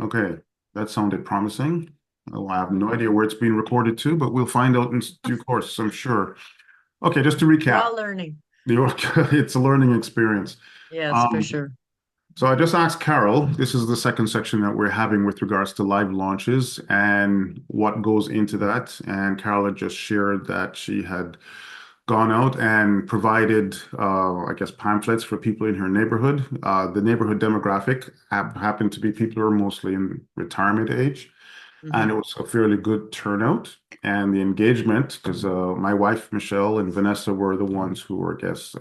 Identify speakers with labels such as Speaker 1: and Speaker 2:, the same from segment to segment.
Speaker 1: Okay, that sounded promising. Oh, I have no idea where it's being recorded to, but we'll find out in due course, I'm sure. Okay, just to
Speaker 2: We're
Speaker 1: recap,
Speaker 2: all learning.
Speaker 1: it's a learning experience.
Speaker 2: Yes, for
Speaker 1: Um,
Speaker 2: sure.
Speaker 1: so I just asked Carol, this is the second section that we're having with regards to live launches and what goes into that. And Carol had just shared that she had gone out and provided, I guess, pamphlets for people in her neighborhood. The neighborhood demographic happened to be people who are mostly in retirement age. And it
Speaker 2: Hmm.
Speaker 1: was a fairly good turnout. And the engagement, because my wife, Michelle, and Vanessa were the ones who were, I guess,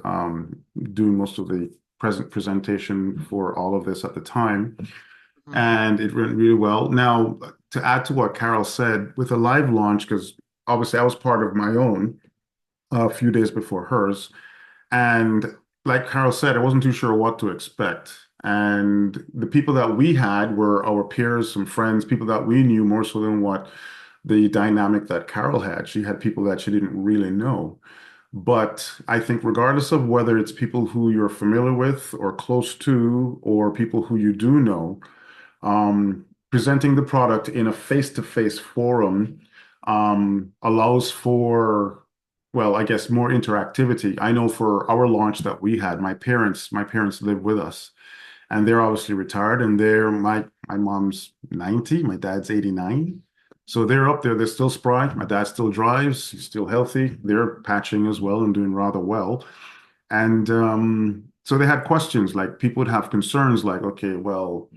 Speaker 1: doing most of the presentation for all of this at the time.
Speaker 2: Hmm.
Speaker 1: And it went really well. Now, to add to what Carol said, with a live launch, because obviously I was part of my own a few days before hers. And like Carol said, I wasn't too sure what to expect. And the people that we had were our peers, some friends, people that we knew more so than what the dynamic that Carol had. She had people that she didn't really know. But I think regardless of whether it's people who you're familiar with or close to, or people who you do know, presenting the product in a face-to-face forum allows for, well, I guess more interactivity. I know for our launch that we had, my parents live with us, and they're obviously retired, and my mom's 90, my dad's 89. So they're up there, they're still spry. My dad still drives, he's still healthy. They're patching as well and doing rather well. And so they had questions like people would have concerns like, okay, well,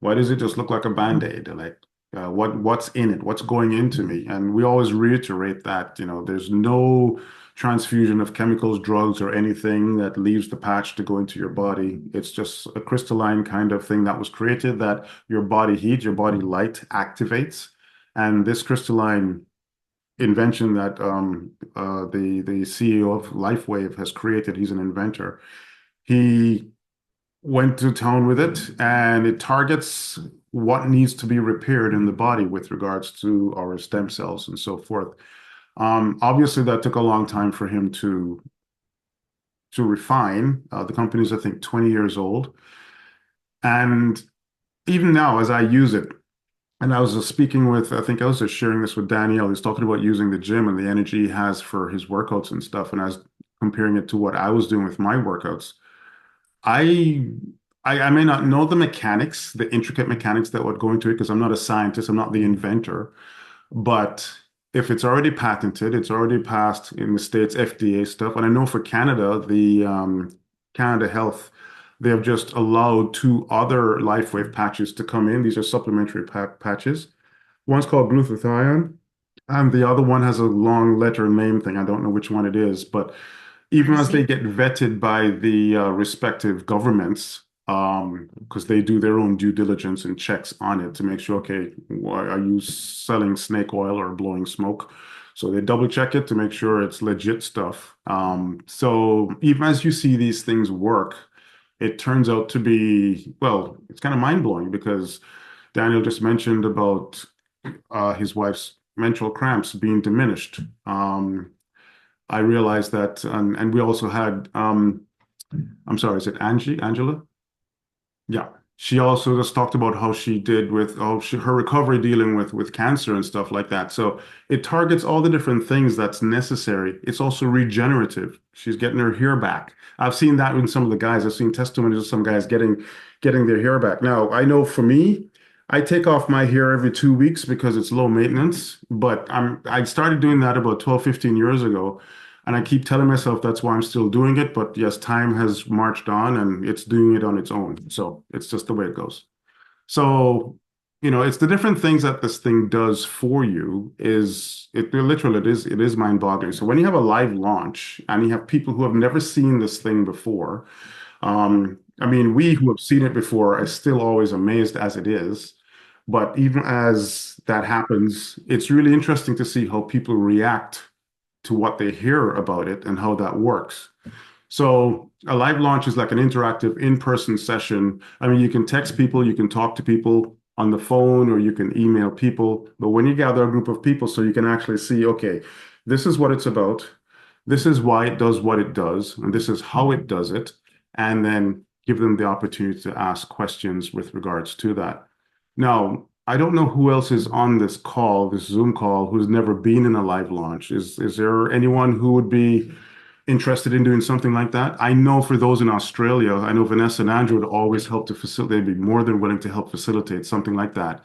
Speaker 1: why does it just look like a Band-Aid? Like, what's in it? What's going into me? And we always reiterate that, there's no transfusion of chemicals, drugs, or anything that leaves the patch to go into your body. It's just a crystalline kind of thing that was created that your body heat, your body light activates. And this crystalline invention that the CEO of Lifewave has created, he's an inventor. He went to town with it, and it targets what needs to be repaired in the body with regards to our stem cells and so forth. Obviously, that took a long time for him to refine. The company's, I think, 20 years old, and even now, as I use it, and I was speaking with, I think I was just sharing this with Danielle. He's talking about using the gym and the energy he has for his workouts and stuff, and I was comparing it to what I was doing with my workouts. I I may not know the mechanics, the intricate mechanics that would go into it because I'm not a scientist, I'm not the inventor. But if it's already patented, it's already passed in the States FDA stuff. And I know for Canada, the Canada Health, they have just allowed two other LifeWave patches to come in. These are supplementary patches. One's called glutathione, and the other one has a long letter name thing. I don't know which one it is, but even
Speaker 2: I
Speaker 1: as they
Speaker 2: see.
Speaker 1: get vetted by the respective governments, because they do their own due diligence and checks on it to make sure, okay, why are you selling snake oil or blowing smoke? So they double check it to make sure it's legit stuff. So even as you see these things work, it turns out to be, well, it's kind of mind-blowing because Daniel just mentioned about his wife's menstrual cramps being diminished. I realized that, and we also had, I'm sorry, is it Angela? Yeah. She also just talked about how she did with her recovery dealing with cancer and stuff like that. So it targets all the different things that's necessary. It's also regenerative. She's getting her hair back. I've seen that in some of the guys. I've seen testimonies of some guys getting their hair back. Now, I know for me, I take off my hair every 2 weeks because it's low maintenance, but I started doing that about 12, 15 years ago. And I keep telling myself that's why I'm still doing it. But yes, time has marched on and it's doing it on its own. So it's just the way it goes. So, it's the different things that this thing does for you is it literally it is mind-boggling. So when you have a live launch and you have people who have never seen this thing before, I mean, we who have seen it before are still always amazed as it is. But even as that happens, it's really interesting to see how people react to what they hear about it and how that works. So a live launch is like an interactive in-person session. I mean, you can text people, you can talk to people on the phone, or you can email people. But when you gather a group of people, so you can actually see, okay, this is what it's about. This is why it does what it does, and this is how it does it. And then give them the opportunity to ask questions with regards to that. Now, I don't know who else is on this call, this Zoom call, who's never been in a live launch. Is there anyone who would be interested in doing something like that? I know for those in Australia, I know Vanessa and Andrew would always help to facilitate, they'd be more than willing to help facilitate something like that.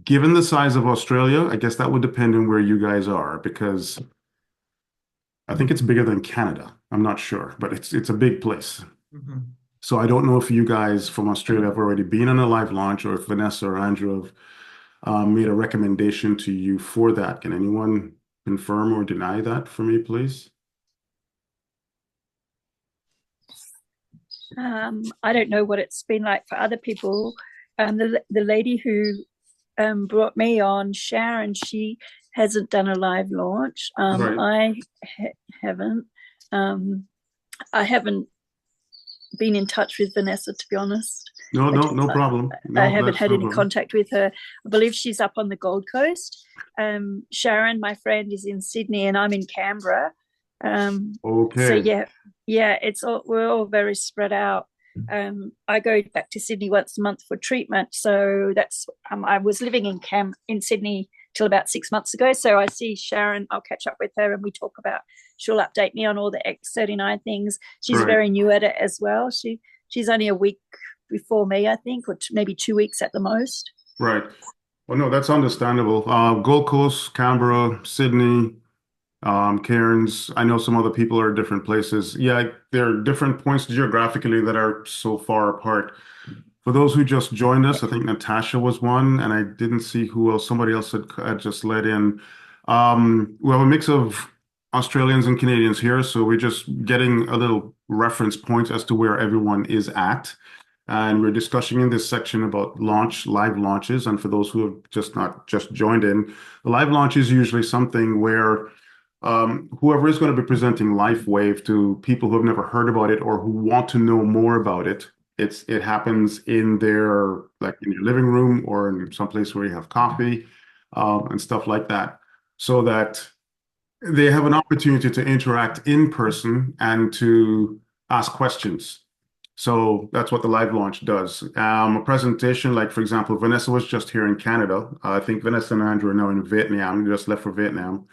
Speaker 1: Given the size of Australia, I guess that would depend on where you guys are, because I think it's bigger than Canada. I'm not sure, but it's a big place.
Speaker 2: Mhm.
Speaker 1: So I don't know if you guys from Australia have already been on a live launch or if Vanessa or Andrew have made a recommendation to you for that. Can anyone confirm or deny that for me, please?
Speaker 3: I don't know what it's been like for other people. The lady who brought me on, Sharon, she hasn't done a live launch.
Speaker 1: Right.
Speaker 3: I haven't. Um, I haven't been in touch with Vanessa, to be honest.
Speaker 1: No,
Speaker 3: I,
Speaker 1: no, no problem.
Speaker 3: I
Speaker 1: No,
Speaker 3: haven't
Speaker 1: that's
Speaker 3: had
Speaker 1: no
Speaker 3: any
Speaker 1: problem.
Speaker 3: contact with her. I believe she's up on the Gold Coast. Sharon, my friend, is in Sydney, and I'm in Canberra. So
Speaker 1: Okay.
Speaker 3: yeah, it's all we're all very spread out. I go back to Sydney once a month for treatment, so that's I was living in Sydney till about 6 months ago. So I see Sharon, I'll catch up with her, and we talk about. She'll update me on all the X39 things. She's
Speaker 1: Right.
Speaker 3: very new at it as well. She's only a week before me, I think, or maybe 2 weeks at the most.
Speaker 1: Right. Well, no, that's understandable. Gold Coast, Canberra, Sydney, Cairns. I know some other people are at different places. Yeah, there are different points geographically that are so far apart. For those who just joined us, I think Natasha was one, and I didn't see who else. Somebody else had just let in. We have a mix of Australians and Canadians here, so we're just getting a little reference point as to where everyone is at. And we're discussing in this section about live launches. And for those who have just joined in, the live launch is usually something where whoever is going to be presenting Lifewave to people who have never heard about it or who want to know more about it, it happens in their like in your living room or in some place where you have coffee and stuff like that, so that they have an opportunity to interact in person and to ask questions. So that's what the live launch does. A presentation, like for example, Vanessa was just here in Canada. I think Vanessa and Andrew are now in Vietnam. They just left for Vietnam.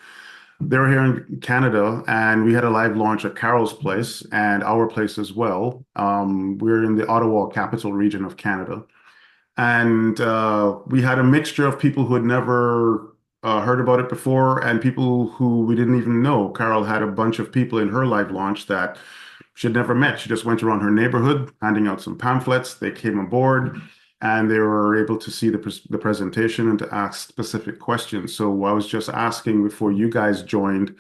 Speaker 1: They were here in Canada, and we had a live launch at Carol's place and our place as well. We're in the Ottawa capital region of Canada. And we had a mixture of people who had never heard about it before and people who we didn't even know. Carol had a bunch of people in her live launch that she had never met. She just went around her neighborhood handing out some pamphlets. They came aboard and they were able to see the presentation and to ask specific questions. So I was just asking before you guys joined,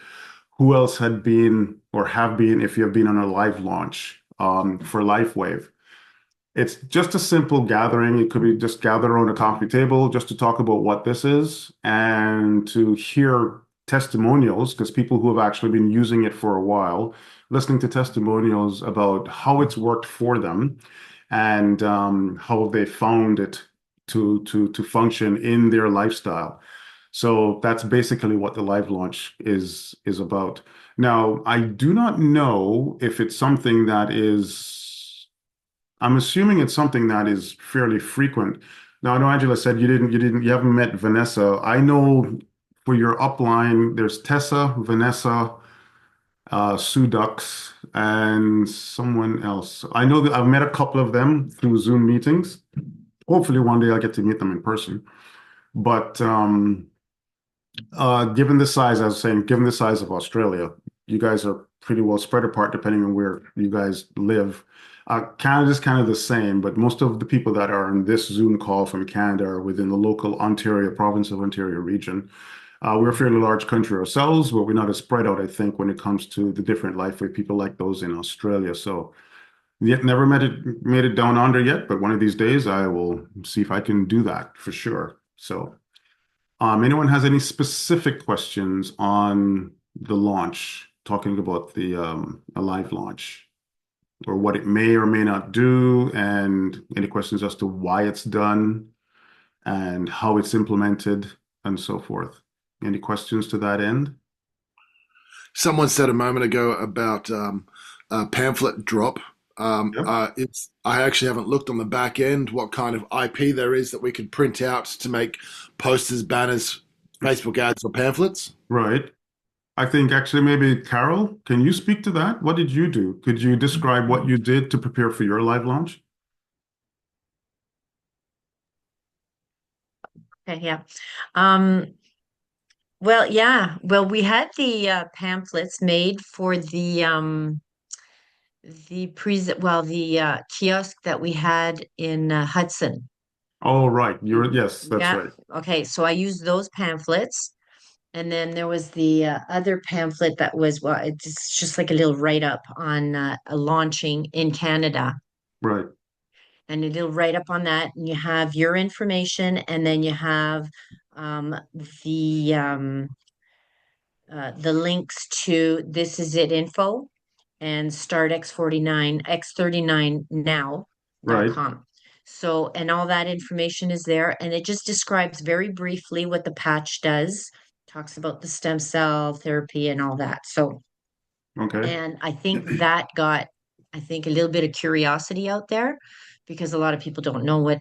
Speaker 1: who else had been or have been, if you have been on a live launch for Lifewave. It's just a simple gathering. It could be just gather around a coffee table just to talk about what this is and to hear testimonials, because people who have actually been using it for a while, listening to testimonials about how it's worked for them and how they found it to function in their lifestyle. So that's basically what the live launch is about. Now, I do not know if it's something that is I'm assuming it's something that is fairly frequent. Now, I know Angela said you haven't met Vanessa. I know for your upline, there's Tessa, Vanessa, Sue Dux, and someone else. I know that I've met a couple of them through Zoom meetings. Hopefully, one day I'll get to meet them in person. But given the size, I was saying, given the size of Australia, you guys are pretty well spread apart depending on where you guys live. Canada's kind of the same, but most of the people that are in this Zoom call from Canada are within the local Ontario, province of Ontario region. We're a fairly large country ourselves, but we're not as spread out, I think, when it comes to the different life where people like those in Australia. So yet never made it down under yet, but one of these days I will see if I can do that for sure. So. Anyone has any specific questions on the launch, talking about the a live launch or what it may or may not do, and any questions as to why it's done and how it's implemented and so forth. Any questions to that end?
Speaker 2: Someone said a moment ago about a pamphlet drop.
Speaker 1: Yep.
Speaker 2: It's I actually haven't looked on the back end what kind of IP there is that we could print out to make posters, banners, Facebook ads, or pamphlets.
Speaker 1: Right. I think actually maybe Carol, can you speak to that? What did you do? Could you describe what you did to prepare for your live launch?
Speaker 4: Okay, yeah. Um, well, yeah. Well, we had the pamphlets made for the kiosk that we had in Hudson.
Speaker 1: Oh, right. You're,
Speaker 4: You,
Speaker 1: yes, that's
Speaker 4: yeah.
Speaker 1: right.
Speaker 4: Okay, so I used those pamphlets, and then there was the other pamphlet that was well, it's just like a little write-up on launching in Canada.
Speaker 1: Right.
Speaker 4: And it'll write up on that, and you have your information, and then you have um, the the links to This Is It info and start X49, X39
Speaker 1: Right.
Speaker 4: now.com. So, and all that information is there, and it just describes very briefly what the patch does, talks about the stem cell therapy and all that. So,
Speaker 1: Okay.
Speaker 4: and I think that got, I think, a little bit of curiosity out there because a lot of people don't know what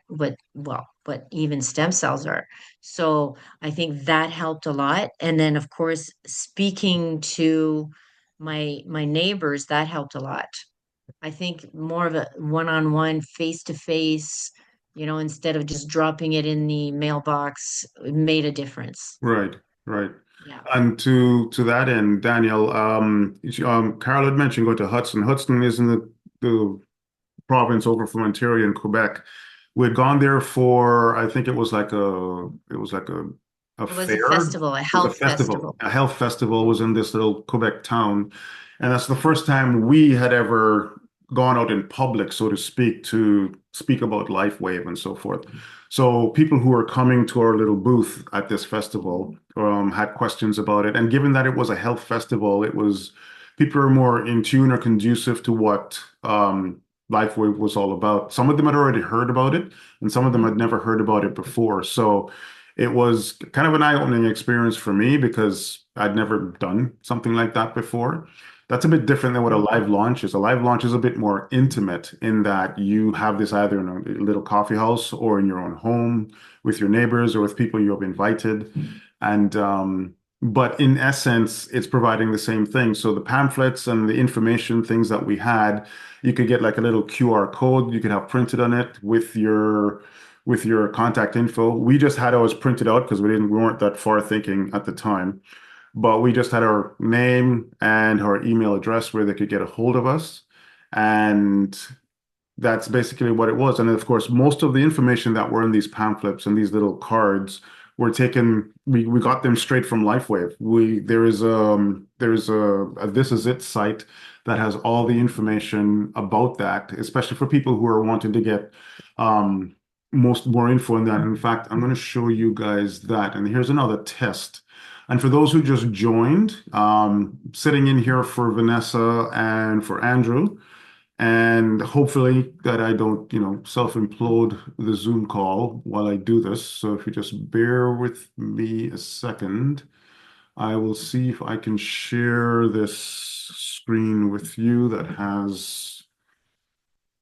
Speaker 4: even stem cells are. So I think that helped a lot. And then of course, speaking to my neighbors, that helped a lot. I think more of a one-on-one, face-to-face, instead of just dropping it in the mailbox, it made a difference.
Speaker 1: Right. Right.
Speaker 4: Yeah.
Speaker 1: And to that end, Daniel, Carol had mentioned going to Hudson. Hudson is in the province over from Ontario in Quebec. We had gone there for, I think it was like a
Speaker 4: It was a
Speaker 1: fair. It
Speaker 4: festival, a
Speaker 1: was a
Speaker 4: health
Speaker 1: festival.
Speaker 4: festival.
Speaker 1: A health festival was in this little Quebec town. And that's the first time we had ever gone out in public, so to speak about Lifewave and so forth. So people who were coming to our little booth at this festival had questions about it. And given that it was a health festival, it was people are more in tune or conducive to what Lifewave was all about. Some of them had already heard about it, and some of them
Speaker 4: Mhm.
Speaker 1: had never heard about it before. So it was kind of an eye-opening experience for me because I'd never done something like that before. That's a bit different than what a
Speaker 4: Mhm.
Speaker 1: live launch is. A live launch is a bit more intimate in that you have this either in a little coffee house or in your own home with your neighbors or with people you have invited. And but in essence, it's providing the same thing. So the pamphlets and the information things that we had, you could get like a little QR code you could have printed on it with your contact info. We just had ours printed out because we weren't that far thinking at the time. But we just had our name and our email address where they could get a hold of us. And that's basically what it was. And of course, most of the information that were in these pamphlets and these little cards were taken, we got them straight from Lifewave. There is a This Is It site that has all the information about that, especially for people who are wanting to get um more info on that. In fact, I'm going to show you guys that. And here's another test. And for those who just joined, sitting in here for Vanessa and for Andrew, and hopefully that I don't, self-implode the Zoom call while I do this. So if you just bear with me a second, I will see if I can share this screen with you that has,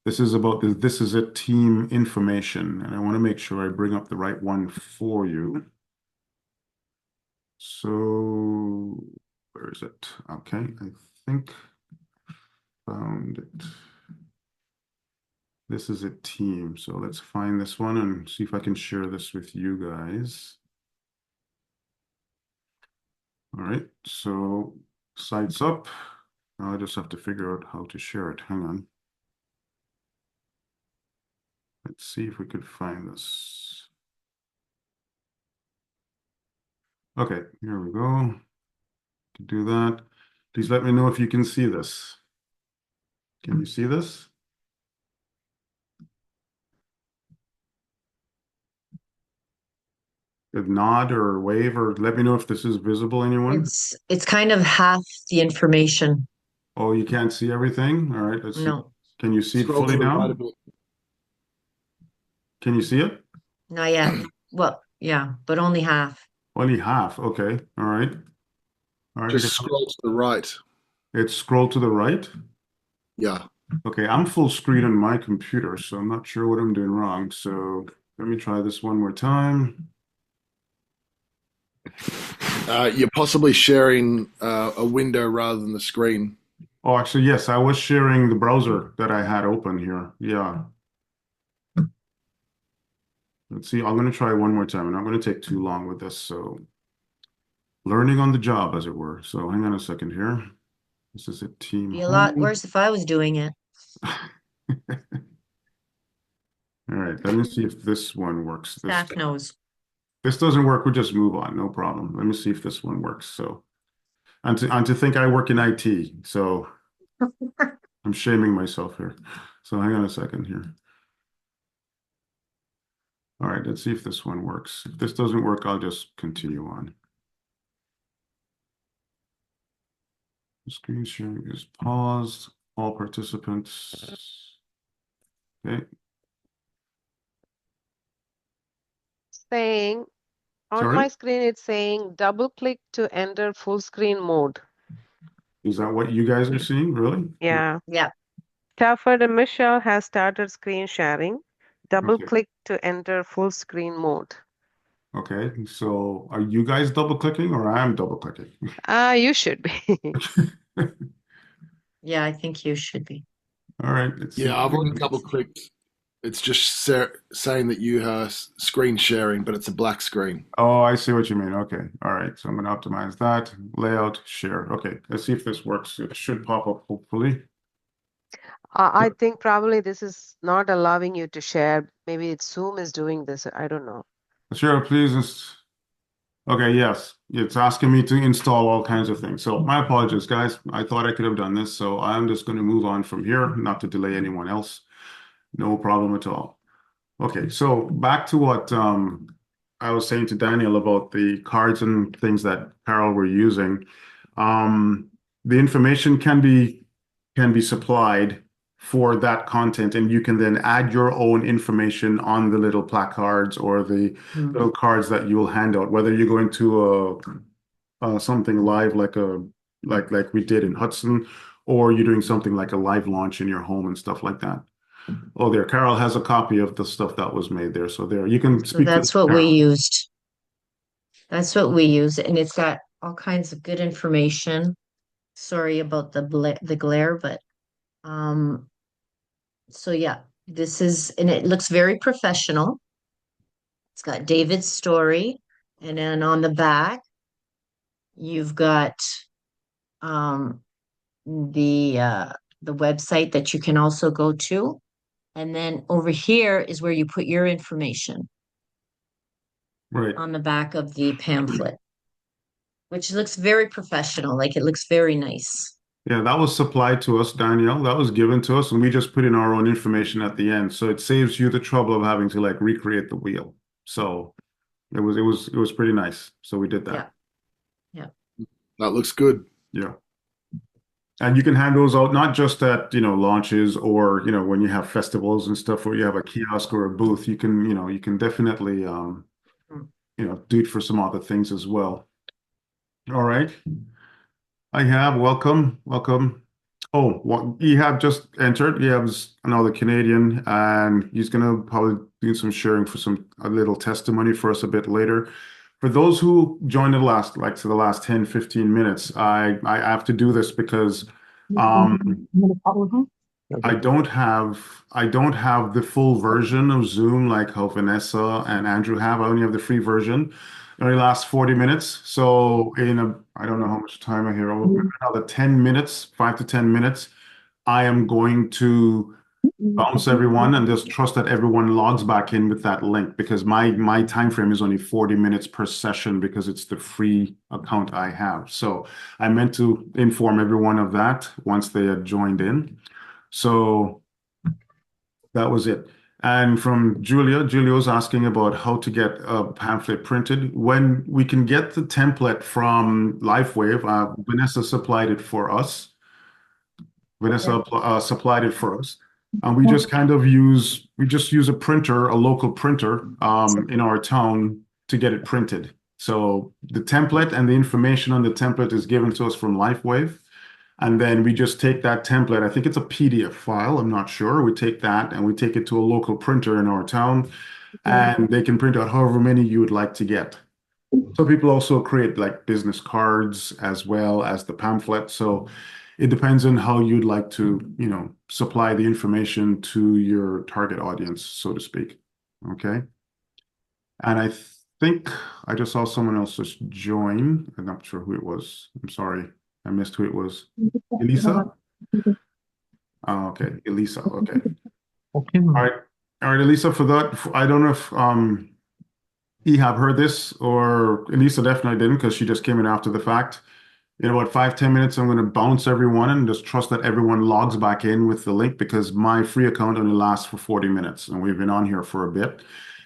Speaker 1: this is about This Is It team information. And I want to make sure I bring up the right one for you. So where is it? Okay, I think found it. This is a team. So let's find this one and see if I can share this with you guys. All right, so site's up. Now I just have to figure out how to share it. Hang on. Let's see if we could find this. Okay, here we go. To do that, please let me know if you can see this. Can you see this? A nod or wave or let me know if this is visible, anyone?
Speaker 4: It's kind of half the information.
Speaker 1: Oh, you can't see everything? All right, let's see.
Speaker 4: No,
Speaker 1: Can you see it
Speaker 2: Scroll
Speaker 1: fully
Speaker 2: to the right a
Speaker 1: now?
Speaker 2: bit.
Speaker 1: Can you see it?
Speaker 4: not yet. Well, yeah, but only half.
Speaker 1: Only half. Okay. All right. All right. I
Speaker 2: Just
Speaker 1: guess
Speaker 2: scroll to the right.
Speaker 1: it's scroll to the right.
Speaker 2: Yeah.
Speaker 1: Okay, I'm full screen on my computer, so I'm not sure what I'm doing wrong. So let me try this one more time.
Speaker 2: You're possibly sharing a window rather than the screen.
Speaker 1: Oh, actually, yes, I was sharing the browser that I had open here. Yeah. Let's see. I'm going to try one more time. I'm not going to take too long with this. So learning on the job, as it were. So hang on a second here. This is a team
Speaker 4: Be a lot
Speaker 1: home.
Speaker 4: worse if I was doing it.
Speaker 1: All right, let me see if this one works this
Speaker 4: Staff
Speaker 1: time.
Speaker 4: knows.
Speaker 1: This doesn't work, we'll just move on, no problem. Let me see if this one works. So, and to think I work in IT, so I'm shaming myself here. So hang on a second here. All right, let's see if this one works. If this doesn't work, I'll just continue on. Screen sharing is paused. All participants. Okay,
Speaker 5: Saying on
Speaker 1: sorry.
Speaker 5: my screen, it's saying double click to enter full screen mode.
Speaker 1: Is that what you guys are seeing? Really?
Speaker 5: Yeah.
Speaker 4: Yeah.
Speaker 5: Stafford and Michelle has started screen sharing. Double
Speaker 1: Okay.
Speaker 5: click to enter full screen mode.
Speaker 1: Okay. So are you guys double clicking or I am double clicking?
Speaker 5: You should be.
Speaker 4: Yeah, I think you should be.
Speaker 1: All right. Let's see.
Speaker 2: Yeah, I've already double clicked. It's just saying that you are screen sharing, but it's a black screen.
Speaker 1: Oh, I see what you mean. Okay. All right. So I'm going to optimize that. Layout, share. Okay. Let's see if this works. It should pop up, hopefully.
Speaker 5: I think probably this is not allowing you to share. Maybe it's Zoom is doing this. I don't know.
Speaker 1: Share, please. Okay. Yes. It's asking me to install all kinds of things. So my apologies, guys. I thought I could have done this. So I'm just going to move on from here, not to delay anyone else. No problem at all. Okay. So back to what I was saying to Daniel about the cards and things that Carol were using. Um, the information can be supplied for that content, and you can then add your own information on the little placards or the
Speaker 4: Mm.
Speaker 1: little cards that you will hand out, whether you're going to something live like we did in Hudson, or you're doing something like a live launch in your home and stuff like that. Oh, there, Carol has a copy of the stuff that was made there. So there, you can
Speaker 4: So
Speaker 1: speak to
Speaker 4: that's what we
Speaker 1: Carol.
Speaker 4: used. That's what we use, and it's got all kinds of good information. Sorry about the glare, but um, so yeah, this is, and it looks very professional. It's got David's story, and then on the back, you've got um the the website that you can also go to, and then over here is where you put your information
Speaker 1: Right.
Speaker 4: on the back of the pamphlet, which looks very professional. Like it looks very nice.
Speaker 1: Yeah, that was supplied to us, Danielle. That was given to us, and we just put in our own information at the end. So it saves you the trouble of having to like recreate the wheel. So it was pretty nice. So we did
Speaker 4: Yeah,
Speaker 1: that.
Speaker 4: yeah.
Speaker 2: That looks good.
Speaker 1: Yeah. And you can hand those out not just at, launches or, when you have festivals and stuff where you have a kiosk or a booth. You can definitely
Speaker 4: Mm.
Speaker 1: do it for some other things as well. All right. I have welcome, welcome. Oh, what Ehab just entered. Ehab's another Canadian, and he's gonna probably do some sharing for a little testimony for us a bit later. For those who joined the last 10, 15 minutes, I have to do this because um I don't have the full version of Zoom like how Vanessa and Andrew have. I only have the free version. It only lasts 40 minutes. So I don't know how much time I have. Another 10 minutes, 5 to 10 minutes, I am going to bounce everyone and just trust that everyone logs back in with that link because my time frame is only 40 minutes per session because it's the free account I have. So I meant to inform everyone of that once they had joined in. So that was it. And from Julia was asking about how to get a pamphlet printed. When we can get the template from Lifewave, Vanessa supplied it for us. Vanessa supplied it for us. And we just use a printer, a local printer, in our town to get it printed. So the template and the information on the template is given to us from Lifewave. And then we just take that template. I think it's a PDF file. I'm not sure. We take that and we take it to a local printer in our town, and they can print out however many you would like to get. So people also create like business cards as well as the pamphlet. So it depends on how you'd like to, supply the information to your target audience, so to speak. Okay. And I think I just saw someone else just join. I'm not sure who it was. I'm sorry. I missed who it was. Elisa? Oh, okay. Elisa. Okay.
Speaker 6: Okay,
Speaker 1: All right. All right, Elisa, for that, I don't know if Ehab heard this, or Elisa definitely didn't because she just came in after the fact. In about 5, 10 minutes, I'm going to bounce everyone and just trust that everyone logs back in with the link because my free account only lasts for 40 minutes and we've been on here for a bit.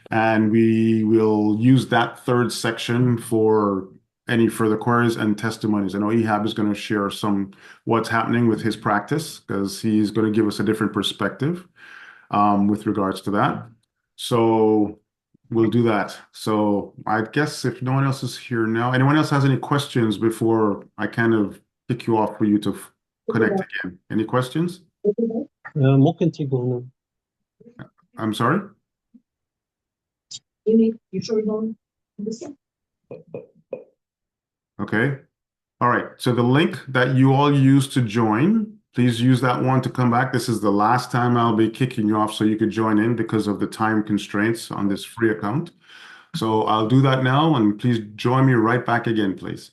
Speaker 1: And we will use that third section for any further queries and testimonies. I know Ehab is going to share what's happening with his practice because he's going to give us a different perspective with regards to that. So we'll do that. So I guess if no one else is here now, anyone else has any questions before I kind of kick you off for you to connect again? Any questions?
Speaker 6: ممكن تيجوا
Speaker 1: I'm sorry? Okay. All right. So the link that you all used to join, please use that one to come back. This is the last time I'll be kicking you off so you could join in because of the time constraints on this free account. So I'll do that now, and please join me right back again, please.